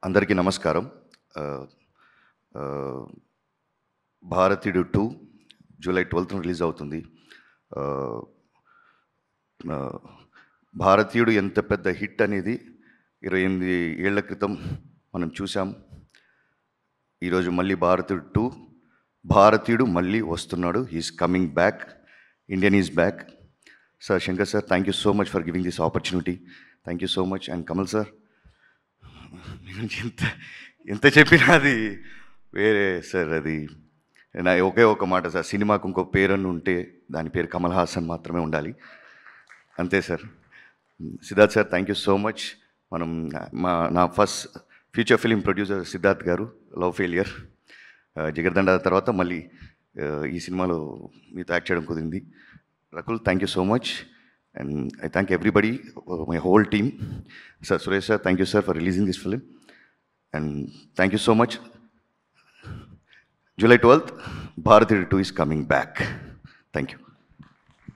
అందరికీ నమస్కారం. ఆహ్, ఆహ్, 'భారతీయుడు 2' జూలై 12న రిలీజ్ అవుతుంది. ఆహ్, ఆహ్, 'భారతీయుడు' ఎంత పెద్ద హిట్ అనేది 28 ఏళ్ల క్రితం మనం చూసాం. ఈరోజు మళ్ళీ 'భారతీయుడు 2' భారతీయుడు మళ్ళీ వస్తున్నాడు. He is coming back. Indian is back. Sir, Shankar sir, thank you so much for giving this opportunity. Thank you so much. And Kamal sir, ఎంత ఎంత చెప్పినా అది వేరే సార్. అది నా ఒకే ఒక మాట సార్, సినిమాకు ఇంకో పేరನ್ನು ఉంటే దాని పేరు కమల్ హాసన్ మాత్రమే ఉండాలి, అంతే sir. Siddharth sir, thank you so much. మనం నా first future film producer Siddharth గారు, లవ్ ఫెయిలియర్, జిగర్దండ తర్వాత మళ్ళీ ఈ సినిమాలో మీతో యాక్ట్ చేయడం కుదిరింది. Rakul, thank you so much. And I thank everybody, my whole team. Sir, Suresh sir, thank you sir for releasing this film. And thank you so much. July 12th, Bharatiyudu 2 is coming back. Thank you.